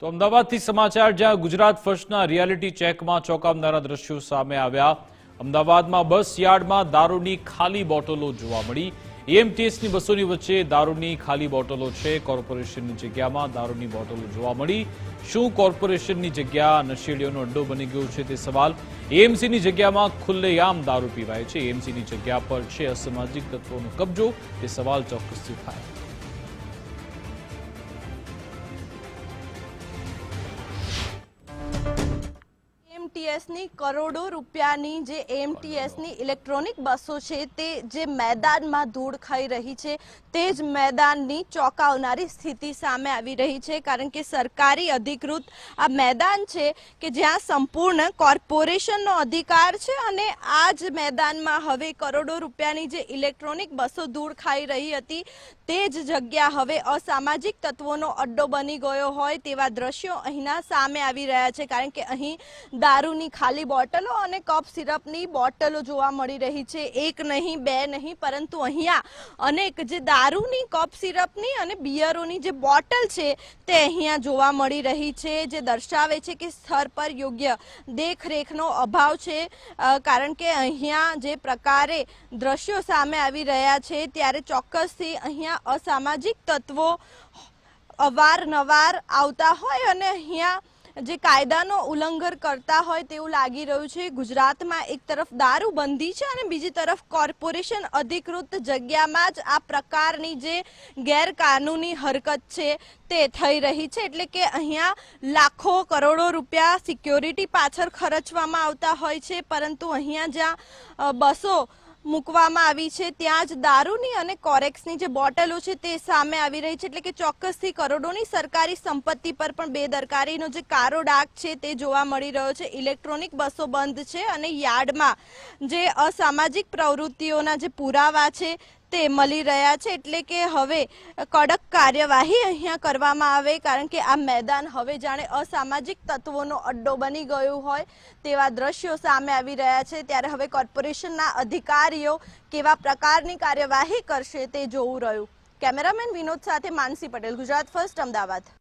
તો અમદાવાદથી સમાચાર, જ્યાં ગુજરાત ફર્સ્ટના રિયાલિટી ચેકમાં ચોંકાવનારા દ્રશ્યો સામે આવ્યા। અમદાવાદમાં બસ યાર્ડમાં દારૂની ખાલી બોટલો જોવા મળી। એએમટીએસની બસોની વચ્ચે દારૂની ખાલી બોટલો છે। કોર્પોરેશનની જગ્યામાં દારૂની બોટલો જોવા મળી। શું કોર્પોરેશનની જગ્યા નશેડીઓનો અડ્ડો બની ગયો છે તે સવાલ। એએમસીની જગ્યામાં ખુલ્લેઆમ દારૂ પીવાય છે। એએમસીની જગ્યા પર છે અસામાજિક તત્વોનો કબજો, તે સવાલ ચોક્કસથી થાય। એએમટીએસની કરોડો રૂપિયાની જે એએમટીએસની ઇલેક્ટ્રોનિક બસો છે તે જે મેદાનમાં ધૂળ ખાઈ રહી છે, તે જ મેદાનની ચોંકાવનારી સ્થિતિ સામે આવી રહી છે। કારણ કે સરકારી અધિકૃત આ મેદાન છે કે જ્યાં સંપૂર્ણ કોર્પોરેશનનો અધિકાર છે, અને આ જ મેદાનમાં હવે કરોડો રૂપિયાની જે ઇલેક્ટ્રોનિક બસો ધૂળ ખાઈ રહી હતી, તે જ જગ્યા હવે અસામાજિક તત્વોનો અડ્ડો બની ગયો હોય તેવા દ્રશ્યો અહીંના સામે આવી રહ્યા છે। કારણ કે અહીં દારૂની ખાલી બોટલો અને કપ સિરપની બોટલો જોવા મળી રહી છે। એક નહીં, બે નહીં, પરંતુ અહીંયા અનેક જે દારૂની કપ સિરપની અને બિયરોની જે બોટલ છે તે અહીંયા જોવા મળી રહી છે, જે દર્શાવે છે કે સ્થળ પર યોગ્ય દેખરેખનો અભાવ છે। કારણ કે અહીંયા જે પ્રકારે દ્રશ્યો સામે આવી રહ્યા છે, ત્યારે ચોક્કસથી અહીંયા અસામાજિક તત્વો અવારનવાર આવતા હોય અને અહીંયા જે કાયદાનો ઉલ્લંઘન કરતા હોય તેવું લાગી રહ્યું છે। ગુજરાતમાં એક તરફ દારૂબંધી છે અને બીજી તરફ કોર્પોરેશન અધિકૃત જગ્યામાં જ આ પ્રકારની જે ગેરકાનૂની હરકત છે તે થઈ રહી છે। એટલે કે અહીંયા લાખો કરોડો રૂપિયા સિક્યોરિટી પાછળ ખર્ચવામાં આવતા હોય છે, પરંતુ અહીંયા જ્યાં બસો મૂકવામાં આવી છે ત્યાં જ દારૂની અને કોરેક્સની જે બોટલો છે તે સામે આવી રહી છે। એટલે કે ચોક્કસથી કરોડોની સરકારી સંપત્તિ પર પણ બેદરકારીનો જે કાળો ડાઘ છે તે જોવા મળી રહ્યો છે। ઇલેક્ટ્રોનિક બસો બંધ છે અને યાર્ડમાં જે અસામાજિક પ્રવૃત્તિઓના જે પુરાવા છે તે મળી રહ્યા છે। એટલે કે હવે કડક કાર્યવાહી અહીંયા કરવામાં આવે, કારણ કે આ મેદાન હવે જાણે અસામાજિક તત્વોનો અડ્ડો બની ગયું હોય તેવા દ્રશ્યો સામે આવી રહ્યા છે। ત્યારે હવે કોર્પોરેશનના અધિકારીઓ કેવા પ્રકારની કાર્યવાહી કરશે તે જોવું રહ્યું। કેમેરામેન વિનોદ સાથે માનસી પટેલ, ગુજરાત ફર્સ્ટ, અમદાવાદ।